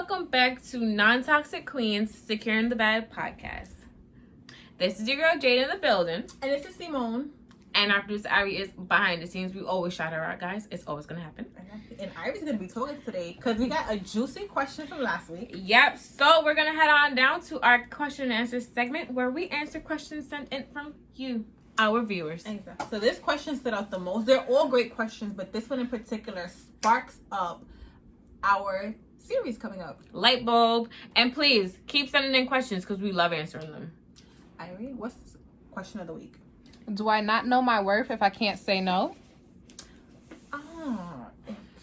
welcome back to Non-Toxic Queens Securing the Bag podcast. This is your girl Jade in the building. And this is Simone. And our producer Ari is behind the scenes. We always shout her out, guys. It's always going to happen. And Ari's going to be talking today because we got a juicy question from last week. Yep. So we're going to head on down to our question and answer segment where we answer questions sent in from you, our viewers. Exactly. So this question stood out the most. They're all great questions, but this one in particular sparks up our series coming up. Light bulb. And please keep sending in questions because we love answering them. Ari, what's the question of the week? Do I not know my worth if I can't say no? I'm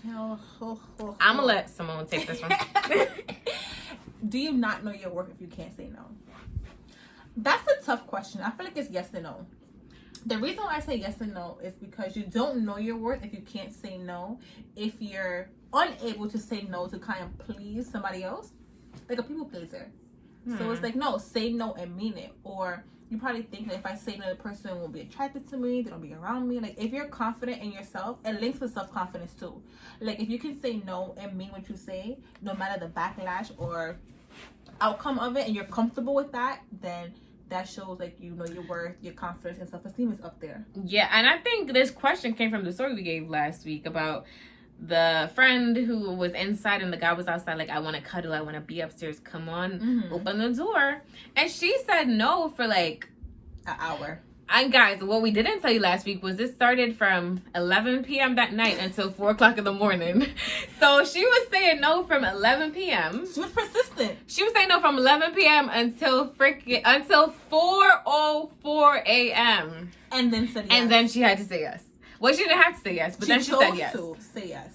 going to let Simone take this one. Do you not know your worth if you can't say no? That's a tough question. I feel like it's yes and no. The reason why I say yes and no is because you don't know your worth if you can't say no. If you're unable to say no to kind of please somebody else, like a people pleaser. So it's like, no, say no and mean it. Or you probably think that if I say no, the person won't be attracted to me, they don't be around me. Like, if you're confident in yourself, it links with self-confidence too. Like, if you can say no and mean what you say, no matter the backlash or outcome of it, and you're comfortable with that, then that shows like you know your worth, your confidence, and self-esteem is up there. Yeah, and I think this question came from the story we gave last week about the friend who was inside and the guy was outside, like, I want to cuddle, I want to be upstairs, come on, open the door. And she said no for like An hour. And guys, what we didn't tell you last week was this started from 11 p.m. that night until 4 o'clock in the morning. So she was saying no from 11 p.m. She was persistent. She was saying no from 11 p.m. until 4:04 a.m. And then said yes. And then she had to say yes. Well, she didn't have to say yes, but then she said yes. She chose to say yes.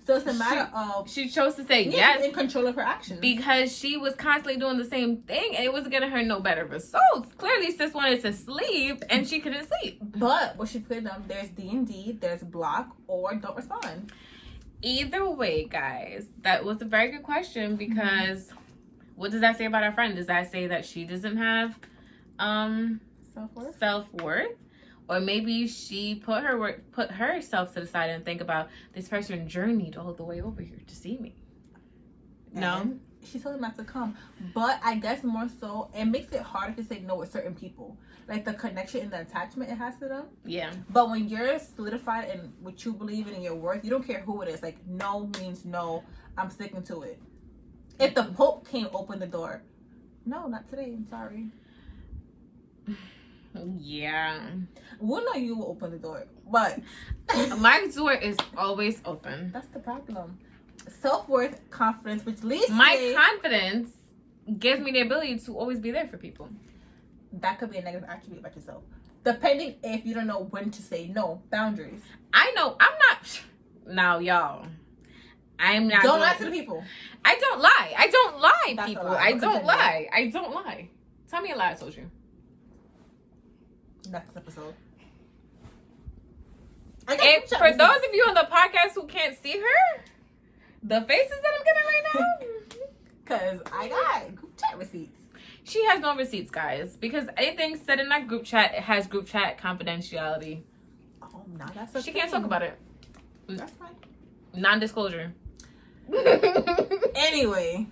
So it's a matter of... She chose to say yes. yes. In control of her actions. Because she was constantly doing the same thing, and it wasn't getting her no better results. Clearly, sis wanted to sleep, and she couldn't sleep. But what she put down, there's D&D, there's block, or don't respond. Either way, guys, that was a very good question, because what does that say about our friend? Does that say that she doesn't have self-worth? Or maybe she put herself to the side and think about, this person journeyed all the way over here to see me. No? She told him not to come. But I guess more so, it makes it harder to say no with certain people. Like the connection and the attachment it has to them. Yeah. But when you're solidified in what you believe in and your worth, you don't care who it is. Like, no means no. I'm sticking to it. If the Pope can't open the door, no, not today. I'm sorry. Yeah. We'll know you will open the door. But my door is always open. That's the problem. Self-worth, confidence, which leads my confidence gives me the ability to always be there for people. That could be a negative attribute about yourself. Depending if you don't know when to say no. Boundaries. I know. I'm not. Now, y'all. I'm not. Don't lie to the people. I don't lie. I don't lie, That's people. a lie. I don't lie. I don't lie. Tell me a lie I told you. Next episode. For those of you on the podcast who can't see her, the faces that I'm getting right now, because I got group chat receipts. She has no receipts, guys, because anything said in that group chat, it has group chat confidentiality. Oh, no, that's she can't talk about it. That's fine. Non-disclosure. Anyway,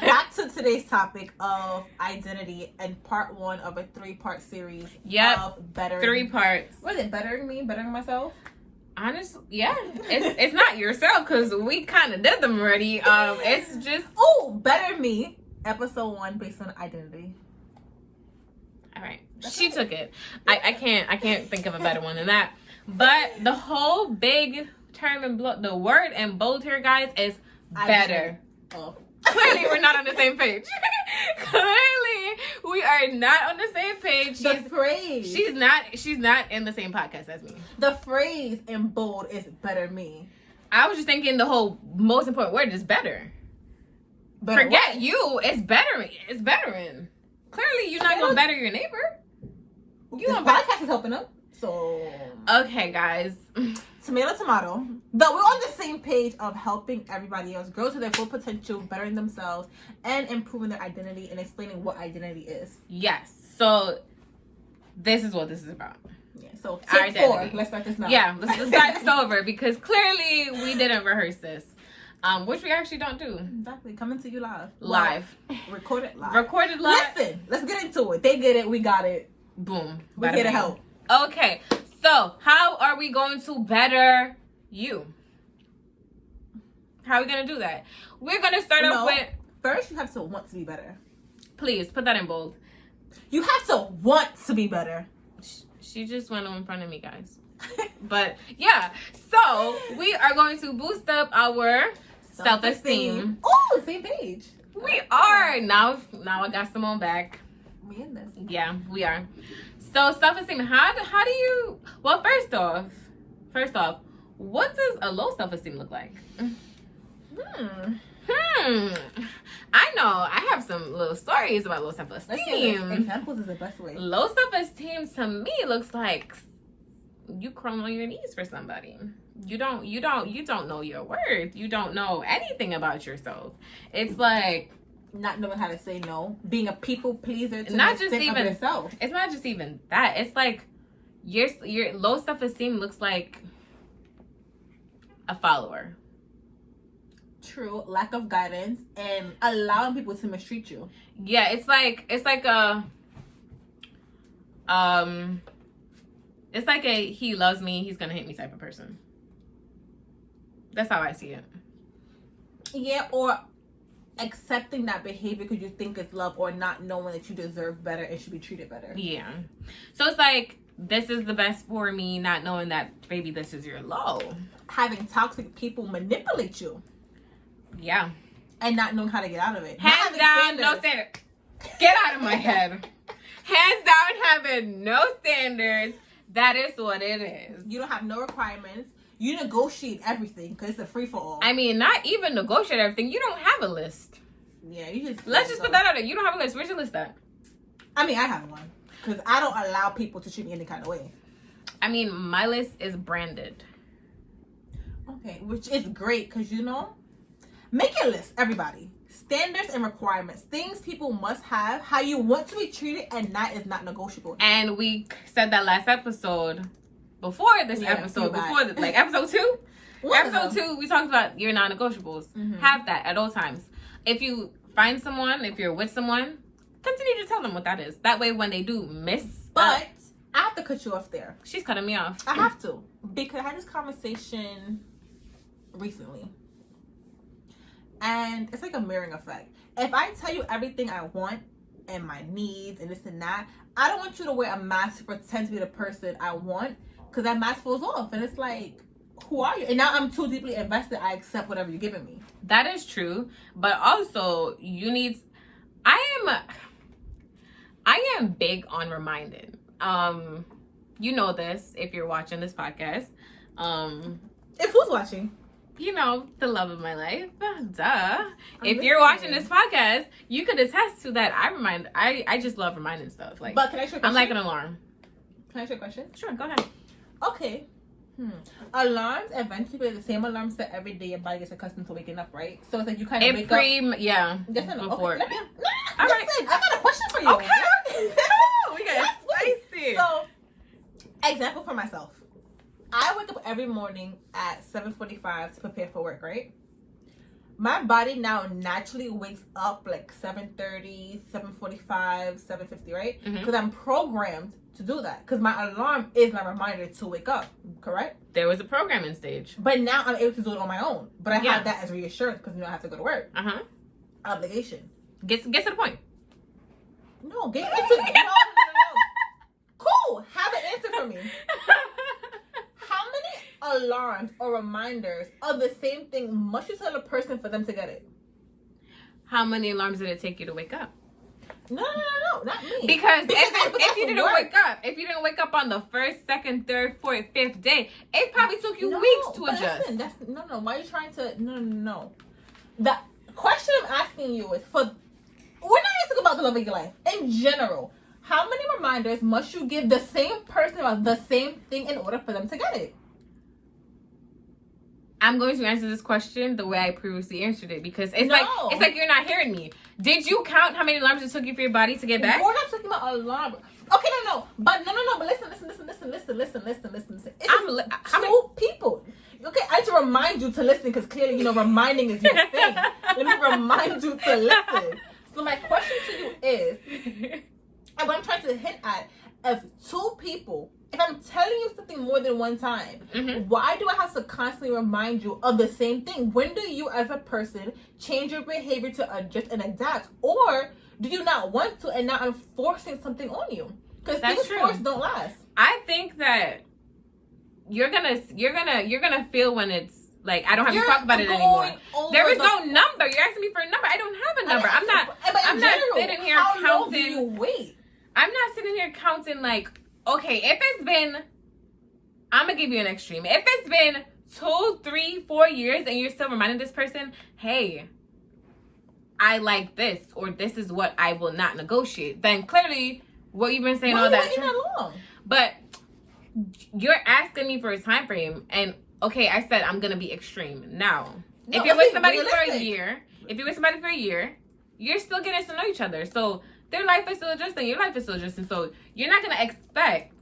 back to today's topic of identity and part 1 of a 3-part series. Of bettering. 3 parts. What is it? Bettering me? Bettering myself? Honestly, yeah. It's not yourself because we kind of did them already. It's just better me. Episode 1 based on identity. All right, she took it. I can't think of a better one than that. But the whole big term in the word in bold here, guys, is better. Clearly, we're not on the same page. Clearly, we are not on the same page. The phrase. She's not in the same podcast as me. The phrase in bold is better me. I was just thinking the whole most important word is better. Forget what? You. It's better. It's bettering. Clearly, you're not going to better your neighbor. This podcast is helping them. So. Okay, guys. Tomato. But we're on the same page of helping everybody else grow to their full potential, bettering themselves, and improving their identity and explaining what identity is. Yes. So, this is what this is about. Yeah. So, take 4. Let's start this now. Yeah. Let's start this over because clearly we didn't rehearse this. which we actually don't do. Exactly. Coming to you live. Live. Well, recorded live. Recorded live. Listen, let's get into it. They get it. We got it. Boom. We're here to help. Okay. So, how are we going to better you? How are we going to do that? We're going to start off with... First, you have to want to be better. Please, put that in bold. You have to want to be better. She just went in front of me, guys. But, yeah. So, we are going to boost up our self-esteem. Oh, same page. We are. Now I got Simone back. We in this. Yeah, we are. So, self-esteem. How do you... Well, first off, what does a low self-esteem look like? I know. I have some little stories about low self-esteem. Examples is the best way. Low self-esteem to me looks like you crawl on your knees for somebody. You don't know your worth. You don't know anything about yourself. It's like not knowing how to say no, being a people pleaser to not the just extent even of yourself. It's not just even that. It's like your low self-esteem looks like a follower. True, lack of guidance and allowing people to mistreat you. Yeah, it's like a he loves me, he's gonna hate me type of person. That's how I see it. Yeah, or accepting that behavior because you think it's love, or not knowing that you deserve better and should be treated better. Yeah. So it's like, this is the best for me, not knowing that, baby, this is your low. Having toxic people manipulate you. Yeah. And not knowing how to get out of it. Hands down, no standard. Get out of my head. Hands down, having no standards. That is what it is. You don't have no requirements. You negotiate everything because it's a free-for-all. I mean, not even negotiate everything. You don't have a list. Yeah, you just... Let's just put that out there. You don't have a list. Where's your list at? I mean, I have one. Because I don't allow people to treat me any kind of way. I mean, my list is branded. Okay, which is great because, make a list, everybody. Standards and requirements. Things people must have. How you want to be treated, and that is not negotiable. And we said that last episode. Before this episode. Episode 2? Episode 2, we talked about your non-negotiables. Mm-hmm. Have that at all times. If you find someone, if you're with someone, continue to tell them what that is. That way, when they do miss... But I have to cut you off there. She's cutting me off. I have to. Because I had this conversation recently. And it's like a mirroring effect. If I tell you everything I want and my needs and this and that, I don't want you to wear a mask to pretend to be the person I want, because that mask falls off. And it's like, who are you? And now I'm too deeply invested, I accept whatever you're giving me. That is true. But also, you need... I am big on reminding. You know this if you're watching this podcast. If who's watching? The love of my life. Duh. If you're watching this podcast, you could attest to that. I just love reminding stuff. Like, but can I ask you a question? I'm like an alarm. Can I ask you a question? Sure, go ahead. Okay. Alarms eventually the same alarm set every day. Your body gets accustomed to waking up, right? So it's like you kind of wake up. Yeah. Yes or no? Before. Okay, all right. I got a question for you. Okay. We got spicy. So, example for myself. I wake up every morning at 7:45 to prepare for work, right? My body now naturally wakes up like 7:30, 7:45, 7:50, right? Because I'm programmed to do that. Because my alarm is my reminder to wake up, correct? There was a programming stage. But now I'm able to do it on my own. But I have that as reassurance because I have to go to work. Obligation. Get to the point. No, get into it. No. Cool. Have an answer for me. How many alarms or reminders of the same thing must you tell a person for them to get it? How many alarms did it take you to wake up? No, not me. Because if you didn't wake up on the first, second, third, fourth, fifth day, it probably took you weeks to adjust. Listen, no. Why are you trying to? No. The question I'm asking you is we're not asking about the love of your life in general. How many reminders must you give the same person about the same thing in order for them to get it? I'm going to answer this question the way I previously answered it because it's like you're not hearing me. Did you count how many alarms it took you for your body to get back? We're not talking about alarm. Okay, no. But listen. It's two people. Okay, I need to remind you to listen because clearly, reminding is your thing. Let me remind you to listen. So my question to you is, and what I'm trying to hint at, if two people, if I'm telling you something more than one time, why do I have to constantly remind you of the same thing? When do you as a person change your behavior to adjust and adapt? Or do you not want to and now I'm forcing something on you? Because things forced don't last. I think that you're gonna feel when it's like I don't have to talk about it anymore. There is no number. You're asking me for a number. I don't have a number. I'm not sitting here counting. How long do you wait? I'm not sitting here counting like, okay, if it's been, I'm gonna give you an extreme. If it's been 2, 3, 4 years and you're still reminding this person, hey, I like this, or this is what I will not negotiate, then clearly what you've been saying all that long? But you're asking me for a time frame, and okay, I said I'm gonna be extreme. Now, if you're with somebody for a year, you're still getting to know each other. So their life is still adjusting, your life is still adjusting. So you're not gonna expect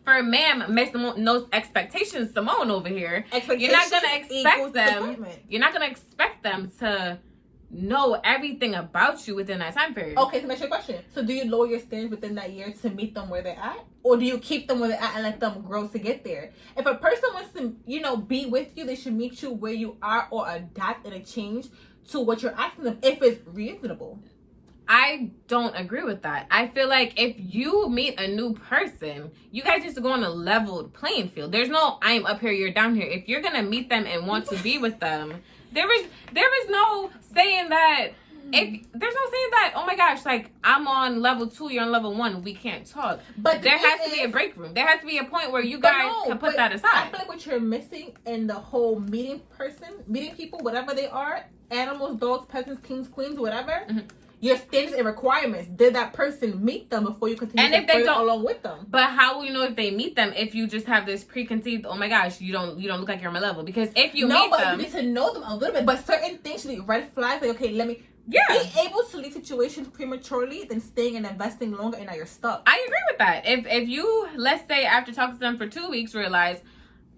for Miss No Expectations Simone over here. You're not gonna expect them. You're not gonna expect them to know everything about you within that time period. Okay, so that's your question. So do you lower your standards within that year to meet them where they're at? Or do you keep them where they're at and let them grow to get there? If a person wants to, be with you, they should meet you where you are or adapt and change to what you're asking them if it's reasonable. I don't agree with that. I feel like if you meet a new person, you guys just go on a leveled playing field. There's no I am up here, you're down here. If you're gonna meet them and want to be with them, there is no saying that. There's no saying that, oh my gosh, like I'm on level 2, you're on level 1, we can't talk. But there has to be a break room. There has to be a point where you guys can put that aside. I feel like what you're missing in the whole meeting people, whatever they are, animals, dogs, peasants, kings, queens, whatever. Your standards and requirements. Did that person meet them before you continue to further along with them? But how will you know if they meet them if you just have this preconceived, oh my gosh, you don't look like you're on my level? Because if you meet them, you need to know them a little bit. But certain things should be red flags. Like, okay, let me be able to leave situations prematurely than staying and investing longer and now you're stuck. I agree with that. If you, let's say after talking to them for 2 weeks, realize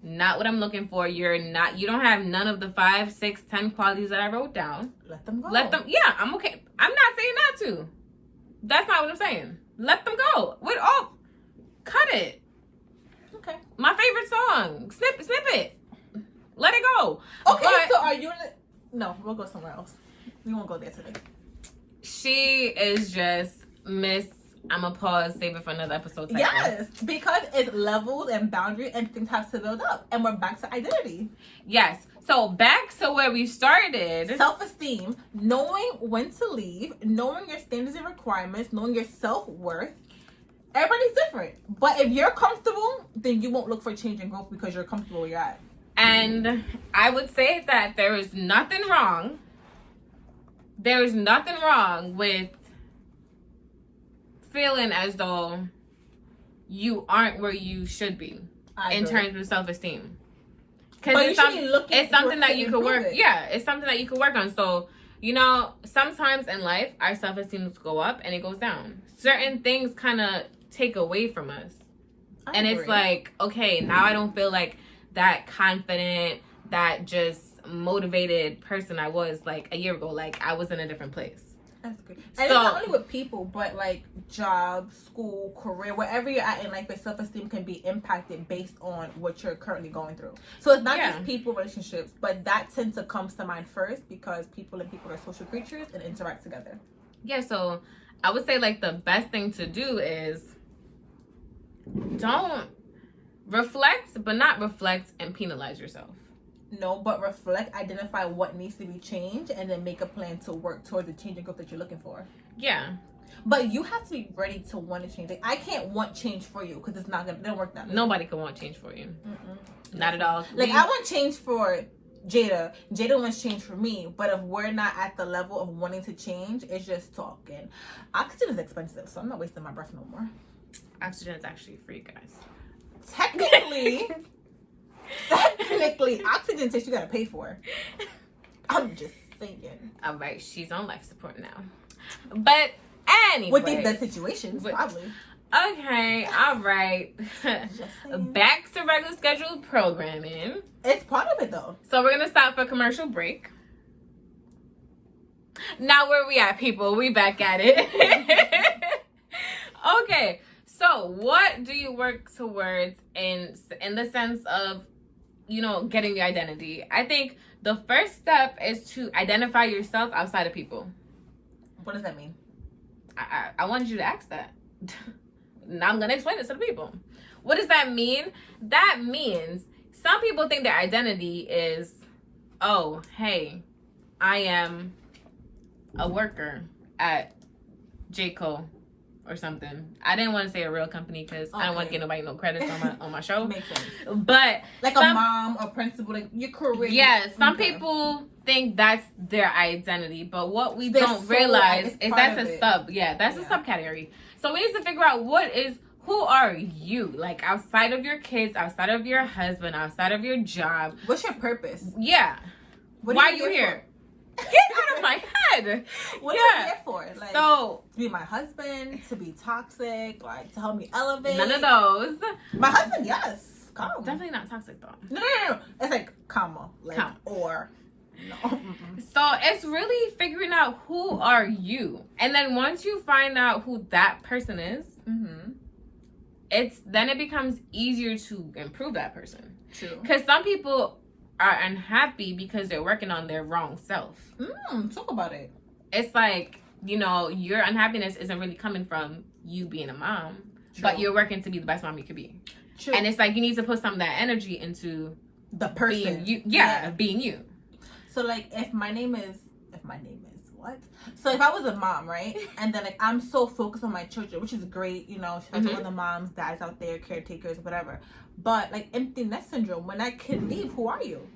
not what I'm looking for, you don't have none of the 5, 6, 10 qualities that I wrote down. Let them go. I'm okay. I'm not saying not to. That's not what I'm saying. Let them go. Cut it. Okay. My favorite song. Snip it. Let it go. Okay, so are you No, we'll go somewhere else. We won't go there today. She is just Miss I'm gonna pause, save it for another episode. Yes, because it's levels and boundaries and things have to build up. And we're back to identity. Yes. So back to where we started. Self-esteem, knowing when to leave, knowing your standards and requirements, knowing your self-worth. Everybody's different. But if you're comfortable, then you won't look for change and growth because you're comfortable where you're at. And I would say that there is nothing wrong. There is nothing wrong with feeling as though you aren't where you should be in terms of self-esteem, because it's something that you could work. Yeah, it's something that you could work on. So sometimes in life our self-esteem go up and it goes down. Certain things kind of take away from us, and it's like, okay, now I don't feel like that confident, that just motivated person I was like a year ago. Like I was in a different place. That's good. And it's not only with people, but like job, school, career, wherever you're at in life, your self-esteem can be impacted based on what you're currently going through. So it's not just people, relationships, but that tends to come to mind first because people are social creatures and interact together. Yeah, so I would say like the best thing to do is don't reflect, but not reflect and penalize yourself. No, but reflect, identify what needs to be changed, and then make a plan to work towards the change and growth that you're looking for. Yeah. But you have to be ready to want to change. Like, I can't want change for you because it don't work that way. Nobody can want change for you. Not at all. Like, I want change for Jada. Jada wants change for me. But if we're not at the level of wanting to change, it's just talking. Oxygen is expensive, so I'm not wasting my breath no more. Oxygen is actually free, guys. Technically, oxygen test you gotta pay for. I'm just saying. All right, she's on life support now. But anyway, with these situations, probably. Okay, all right. Just saying. Back to regular scheduled programming. It's part of it though. So we're gonna stop for a commercial break. Now where we at, people? We back at it. Okay, so what do you work towards in the sense of, you know, getting your identity? I think the first step is to identify yourself outside of people. What does that mean? I wanted you to ask that. Now I'm gonna explain it to the people. What does that mean? That means some people think their identity is, oh, hey, I am a worker at Jco or something. I didn't want to say a real company because I don't want to get nobody no credits on my show. Makes sense. But like a mom or principal, like your career. Yeah, some people think that's their identity, but what we They're don't realize is that's of a it. sub. Yeah, that's a subcategory. So we need to figure out who are you? Like outside of your kids, outside of your husband, outside of your job. What's your purpose? Yeah. What Why are you here? Get out of my head. What are you here for? Like, So to be my husband, to be toxic, like to help me elevate. none of those. My husband, yes. Comma. Definitely not toxic though. No. It's like comma, like Comma. or no. Mm-mm. So it's really figuring out who are you, and then once you find out who that person is, Mm-hmm. it becomes easier to improve that person. True. Because some people are unhappy because they're working on their wrong self. Talk about it. It's like, you know, your unhappiness isn't really coming from you being a mom, True. but you're working to be the best mom you could be. True. And it's like you need to put some of that energy into the person. being you. Yeah, being you. So like if my name is what? So if I was a mom, right? And then like I'm so focused on my children, which is great, you know, shout out to all the moms, dads out there, caretakers, whatever. But like empty nest syndrome, when that kid leave, who are you?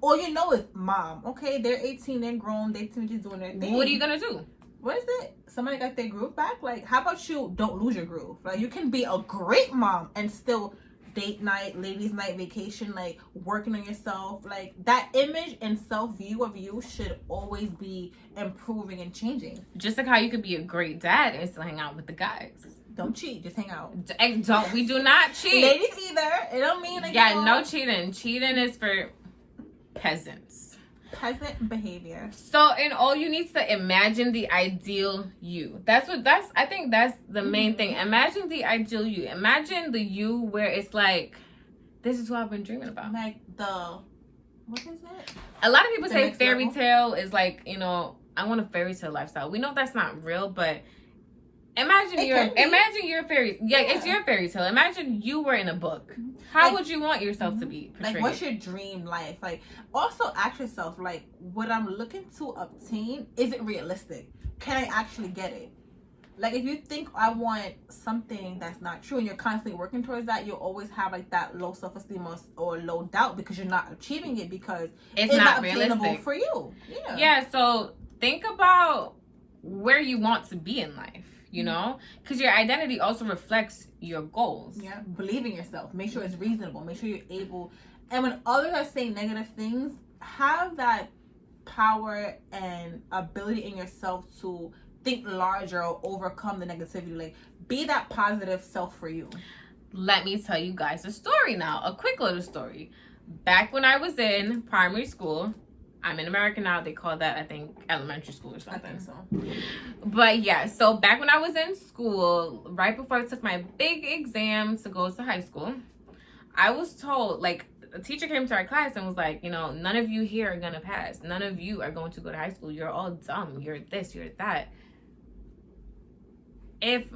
All you know is mom. Okay, they're 18, they're grown, they're teenagers doing their thing. What are you gonna do? What is it? Somebody got their groove back? Like, how about you don't lose your groove? Like, you can be a great mom and still date night, ladies night, vacation, like working on yourself. Like that image and self-view of you should always be improving and changing. Just like how you could be a great dad and still hang out with the guys. Don't cheat, just hang out. We do not cheat. Ladies either. It don't mean like Yeah, no cheating. Cheating is for peasants. Peasant behavior. So in all, you need to imagine the ideal you. I think that's the main thing. Imagine the ideal you. Imagine the you where it's like, this is what I've been dreaming about. Like what is it? A lot of people The say next fairy level? tale is like, you know, I want a fairy tale lifestyle. We know that's not real, but imagine your fairy. Yeah, it's your fairy tale. Imagine you were in a book. How Like, would you want yourself to be portrayed? Like, what's your dream life? Like, also ask yourself, like, what I'm looking to obtain, is it realistic? Can I actually get it? Like, if you think I want something that's not true and you're constantly working towards that, you'll always have, like, that low self-esteem or low doubt because you're not achieving it because it's not obtainable realistic for you. Yeah, so think about where you want to be in life. You know, because your identity also reflects your goals. Yeah, believe in yourself. Make sure it's reasonable. Make sure you're able. And when others are saying negative things, have that power and ability in yourself to think larger or overcome the negativity. Like, be that positive self for you. Let me tell you guys a story now. A quick little story. Back when I was in primary school, I'm in America now. They call that, I think, elementary school or something. I think so. But yeah, so back when I was in school, right before I took my big exam to go to high school, I was told, like, a teacher came to our class and was like, you know, none of you here are going to pass. None of you are going to go to high school. You're all dumb. You're this, you're that. If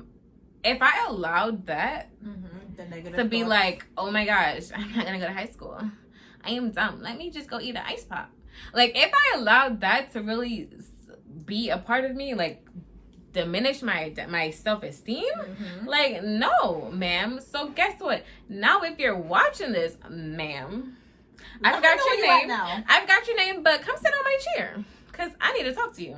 I allowed that The negative to be thoughts. like, oh my gosh, I'm not going to go to high school. I am dumb. Let me just go eat an ice pop. Like, if I allowed that to really be a part of me, like, diminish my self-esteem, like, no, ma'am. So guess what? Now, if you're watching this, ma'am, I've got your name. I've got your name, but come sit on my chair because I need to talk to you.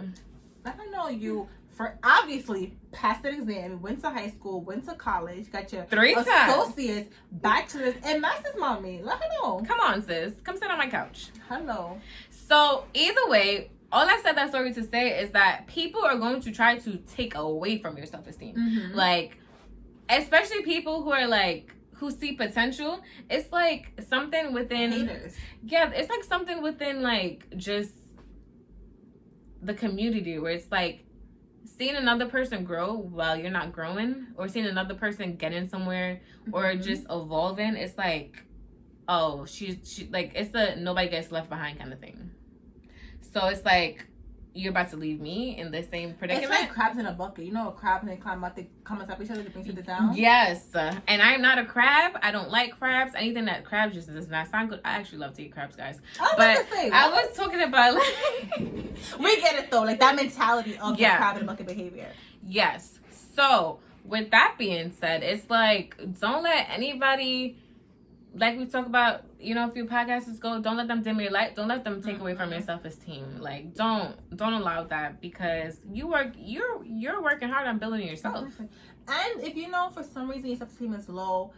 Let her know you for obviously passed the exam, went to high school, went to college, got your 3 times. associates, bachelor's, and master's, mommy. Let her know. Come on, sis. Come sit on my couch. Hello. So either way, all I said that story to say is that people are going to try to take away from your self-esteem. Like, especially people who are like, who see potential. It's like something within, Haters. yeah, it's like something within like just the community where it's like seeing another person grow while you're not growing, or seeing another person getting somewhere, or just evolving. It's like, oh, she like, it's the nobody gets left behind kind of thing. So it's like, you're about to leave me in the same predicament. It's like crabs in a bucket. You know, a crab and they climb up, they come on top of each other to bring it down. Yes, and I'm not a crab. I don't like crabs. Anything that crabs just does not sound good. I actually love to eat crabs, guys. But I was talking about like we get it though, like that mentality of the crab in a bucket behavior. Yes. So with that being said, it's like, don't let anybody, like we talk about, you know, a few podcasts ago, don't let them dim your light. Don't let them take away from your self-esteem. Like, don't allow that, because you're working hard on building yourself. And if you know for some reason your self-esteem is low,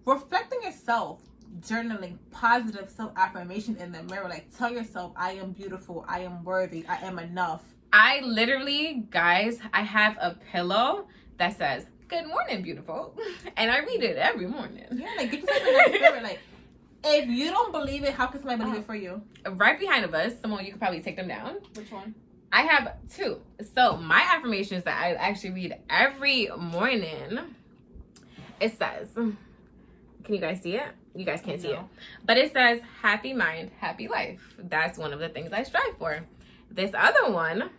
reflecting yourself, journaling, positive self-affirmation in the mirror, like tell yourself, I am beautiful, I am worthy, I am enough. I literally, guys, I have a pillow that says, "Good morning, beautiful," and I read it every morning. Yeah, like get yourself in that spirit. Like, if you don't believe it, how can somebody believe it for you? Right behind of us, Simone, you could probably take them down. Which one? I have 2. So my affirmations that I actually read every morning, it says, can you guys see it? You guys can't see it. But it says, happy mind, happy life. That's one of the things I strive for. This other one,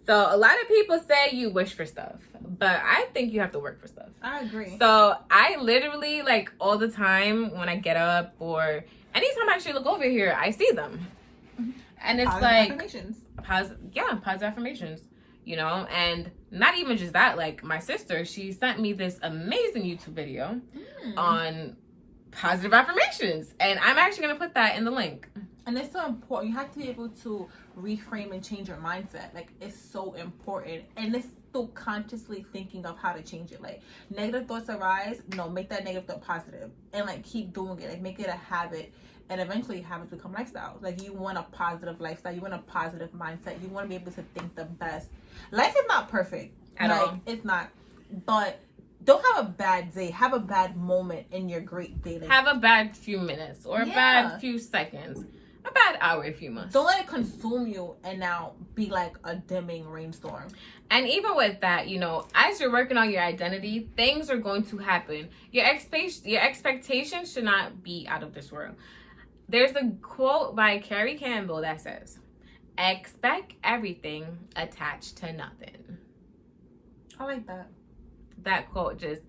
so a lot of people say you wish for stuff, but I think you have to work for stuff. I agree. So I literally, like, all the time when I get up or anytime I actually look over here, I see them. And it's positive like affirmations. Positive affirmations, you know. And not even just that, like my sister, she sent me this amazing YouTube video on positive affirmations, and I'm actually gonna put that in the link. And it's so important. You have to be able to reframe and change your mindset. Like, it's so important. And it's still consciously thinking of how to change it. Like, negative thoughts arise, no, make that negative thought positive. And, like, keep doing it. Like, make it a habit. And eventually habits become lifestyles. Like, you want a positive lifestyle. You want a positive mindset. You want to be able to think the best. Life is not perfect. At all. It's not. But don't have a bad day. Have a bad moment in your great day. Like, have a bad few minutes or a bad few seconds. A bad hour if you must. Don't let it consume you and now be like a dimming rainstorm. And even with that, you know, as you're working on your identity, things are going to happen. Your expectations should not be out of this world. There's a quote by Carrie Campbell that says, "Expect everything attached to nothing." I like that. That quote just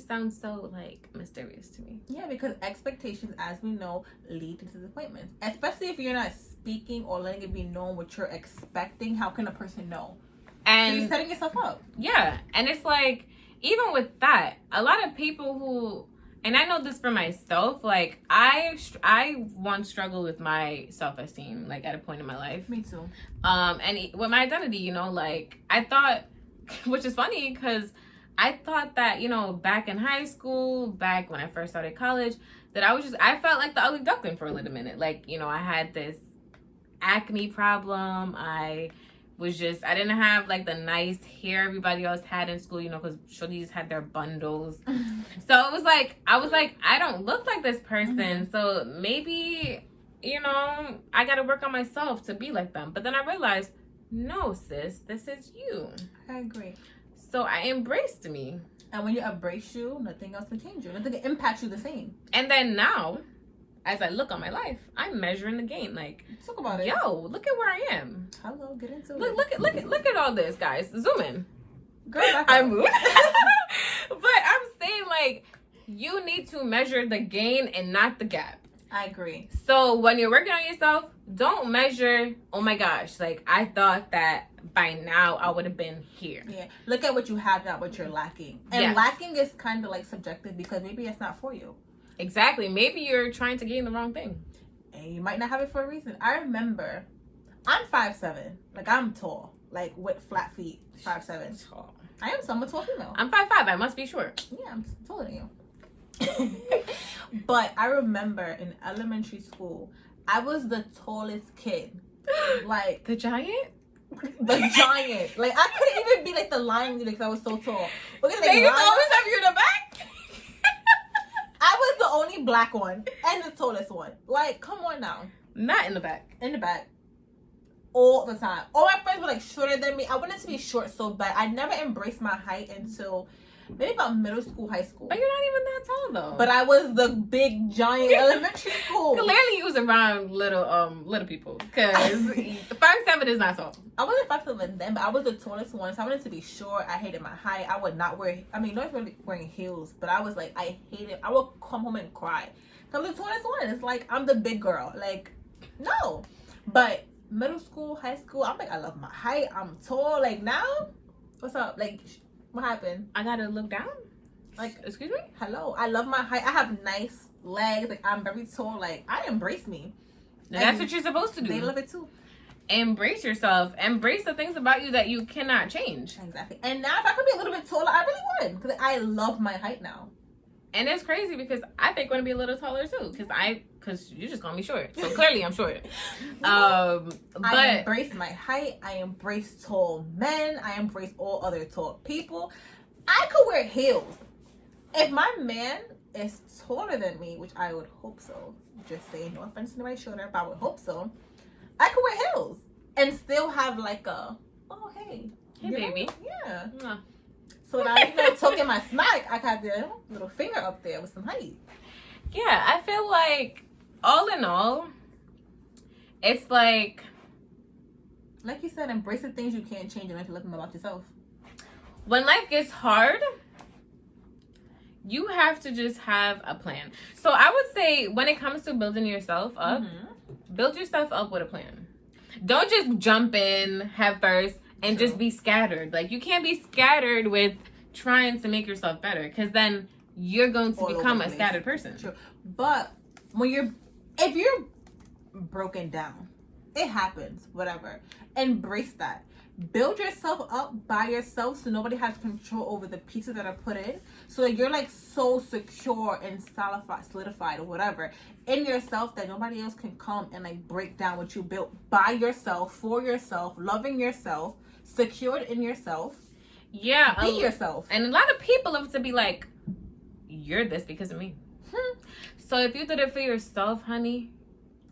sounds so like mysterious to me. Yeah, because expectations, as we know, lead to disappointments. Especially if you're not speaking or letting it be known what you're expecting. How can a person know? And so you're setting yourself up. Yeah, and it's like, even with that, a lot of people who, and I know this for myself, like I once struggled with my self-esteem, like at a point in my life. Me too. And with my identity, you know, like I thought, which is funny because I thought that, you know, back in high school, back when I first started college, that I felt like the ugly duckling for a little minute. Like, you know, I had this acne problem. I didn't have like the nice hair everybody else had in school, you know, because shorties had their bundles. So it was like, I was like, I don't look like this person. So maybe, you know, I got to work on myself to be like them. But then I realized, no, sis, this is you. I agree. So I embraced me. And when you embrace you, nothing else can change you. Nothing can impact you the same. And then now, as I look on my life, I'm measuring the game. Like, talk about it. Yo, look at where I am. Hello, get into it. Look at all this, guys. Zoom in. Girl, I moved. But I'm saying, like, you need to measure the gain and not the gap. I agree. So when you're working on yourself, don't measure, oh my gosh, like I thought that by now I would have been here. Yeah. Look at what you have, not what you're lacking. And lacking is kind of like subjective because maybe it's not for you. Exactly. Maybe you're trying to gain the wrong thing. And you might not have it for a reason. I remember, I'm 5'7". Like, I'm tall. Like, with flat feet. 5'7". Tall. I am somewhat tall female. I'm 5'5". I must be short. Yeah, I'm taller than you. But I remember in elementary school, I was the tallest kid. Like, the giant? the giant. Like, I couldn't even be like the lion because I was so tall. Okay, like, They used to lion- always have you in the back. I was the only black one and the tallest one. Like, come on now. Not in the back. In the back. All the time. All my friends were like shorter than me. I wanted to be short so bad. I never embraced my height until maybe about middle school, hige school. But you're not even that tall though. But I was the big giant elementary school. Clearly you was around little people. Because 5'7" is not tall. I wasn't 5'7" then, but I was the tallest one. So I wanted to be short. I hated my height. I would not wear, not really wearing heels, but I was like, I hated, I would come home and cry. I'm the tallest one. It's like, I'm the big girl. Like, no. But middle school, high school, I'm like, I love my height. I'm tall. Like, now, what's up? Like, what happened? I gotta look down? Like, excuse me? hello. I love my height. I have nice legs. Like, I'm very tall. Like, I embrace me. Now, that's what you're supposed to do. They love it too. Embrace yourself. Embrace the things about you that you cannot change. Exactly. And now if I could be a little bit taller, I really would. Because I love my height now. And it's crazy because I think I'm gonna be a little taller too. Because you're just gonna be short. So clearly I'm short. I But embrace my height. I embrace tall men. I embrace all other tall people. I could wear heels. If my man is taller than me, which I would hope so, just saying, no offense to my shoulder, but I would hope so, I could wear heels and still have like a, oh, hey. Hey, you know? baby. Yeah. Mwah. So that, talking my smack, I got the little finger up there with some height. Yeah, I feel like all in all, it's like you said, embrace the things you can't change and learn to love them about yourself. when life gets hard, you have to just have a plan. So I would say when it comes to building yourself up, build yourself up with a plan. Don't just jump in head first and True. just be scattered. Like, you can't be scattered with trying to make yourself better, because then you're going to All over become the a place. scattered person. True. But if you're broken down, it happens, whatever. Embrace that. Build yourself up by yourself so nobody has control over the pieces that are put in. So that you're like so secure and solidified or whatever in yourself that nobody else can come and like break down what you built by yourself, for yourself, loving yourself, secured in yourself. Yeah. Be yourself. And a lot of people have to be like, you're this because of me. So if you did it for yourself, honey,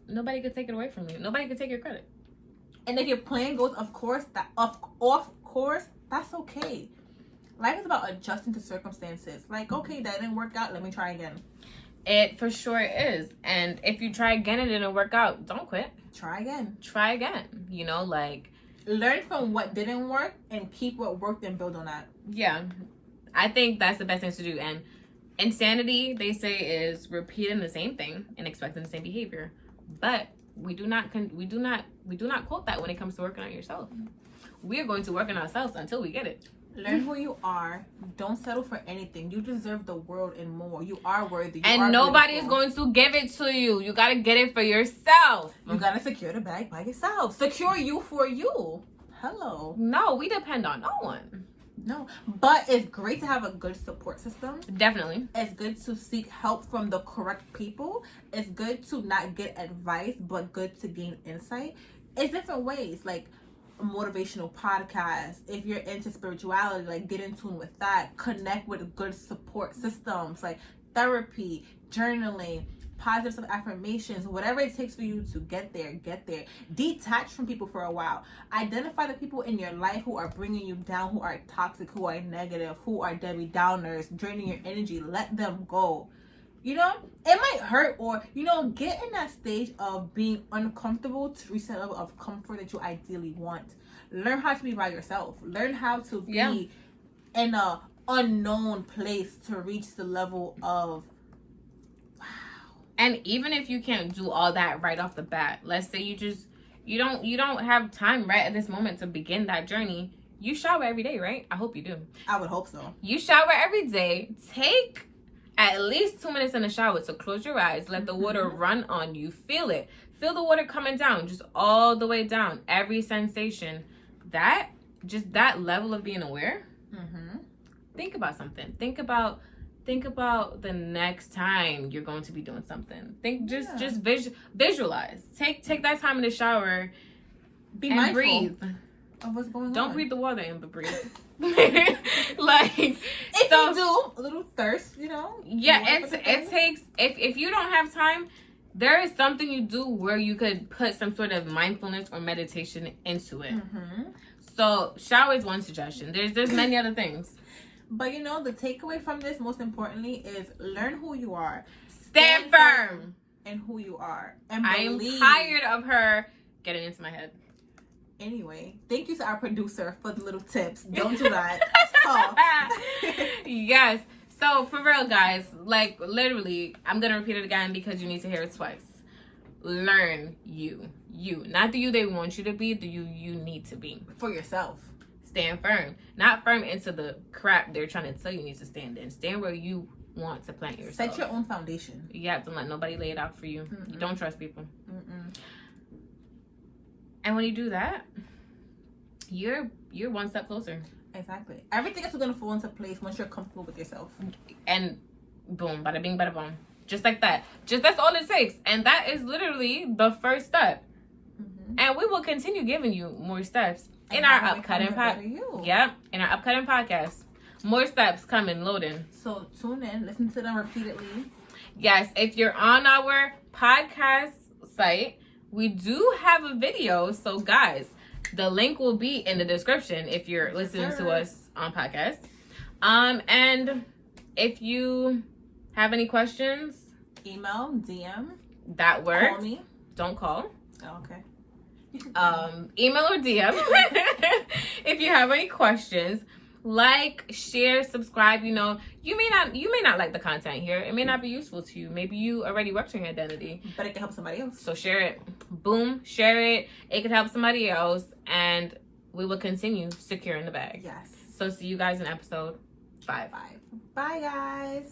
nobody could take it away from you. Nobody could take your credit. And if your plan goes of course, that's okay. Life is about adjusting to circumstances. Like, okay, that didn't work out, let me try again. It for sure is. And if you try again and it didn't work out, don't quit. Try again. Try again. You know, like, learn from what didn't work and keep what worked and build on that. yeah. I think that's the best thing to do. And insanity, they say, is repeating the same thing and expecting the same behavior. But we do not quote that when it comes to working on yourself. We are going to work on ourselves until we get it. Learn who you are. Don't settle for anything. You deserve the world and more. You are worthy. And nobody is going to give it to you. You got to get it for yourself. You got to secure the bag by yourself. Secure you for you. Hello. No, we depend on no one. No. But it's great to have a good support system. Definitely. It's good to seek help from the correct people. It's good to not get advice, but good to gain insight. It's different ways. Like, a motivational podcast. If you're into spirituality, like, get in tune with that. Connect with good support systems like therapy, journaling, positive affirmations, whatever it takes for you to get there. Detach from people for a while. Identify the people in your life who are bringing you down, who are toxic, who are negative, who are Debbie Downers, draining your energy. Let them go. You know, it might hurt, or, you know, get in that stage of being uncomfortable to reach that level of comfort that you ideally want. Learn how to be by yourself. Learn how to be in a unknown place to reach the level of wow. And even if you can't do all that right off the bat, let's say you don't have time right at this moment to begin that journey. You shower every day, right? I hope you do. I would hope so. You shower every day. Take at least 2 minutes in the shower. So close your eyes. Let the water run on you. Feel it. Feel the water coming down. Just all the way down. Every sensation. That level of being aware. Think about something. Think about the next time you're going to be doing something. Visualize. Take that time in the shower. Be and mindful. Breathe. of what's going on. Don't breathe the water in, but breathe. Like, If so, you do a little thirst, you know. yeah, you want it takes, if you don't have time, there is something you do where you could put some sort of mindfulness or meditation into it. Mm-hmm. So shower is one suggestion. There's many other things. But you know, the takeaway from this, most importantly, is learn who you are. Stand firm. And who you are. And I am believe. tired of her getting into my head. Anyway, thank you to our producer for the little tips. Don't do that. Yes. So for real, guys, like literally, I'm gonna repeat it again because you need to hear it twice. Learn you, not the you they want you to be, the you need to be For yourself. Stand firm, not firm into the crap they're trying to tell you need to stand in. Stand where you want to plant yourself. Set your own foundation. Yeah, don't let nobody lay it out for you. Mm-mm. You don't trust people. Mm-mm. And when you do that, you're one step closer. Exactly. Everything else is gonna fall into place once you're comfortable with yourself. And boom, bada bing, bada boom. Just like that. Just that's all it takes. And that is literally the first step. Mm-hmm. And we will continue giving you more steps in our upcoming in our upcoming podcast. More steps coming, loading. So tune in, listen to them repeatedly. Yes, if you're on our podcast site, we do have a video. So guys, the link will be in the description if you're listening to us on podcast. And if you have any questions, Email, DM, that works. call me. Don't call. Oh, okay. Email or DM if you have any questions. Like, share, subscribe. You know, you may not like the content here. It may not be useful to you. Maybe you already worked on your identity, But it can help somebody else. so share it. Boom, share it. It could help somebody else, and we will continue securing the bag. Yes. So see you guys in episode 5. Bye. Bye, guys.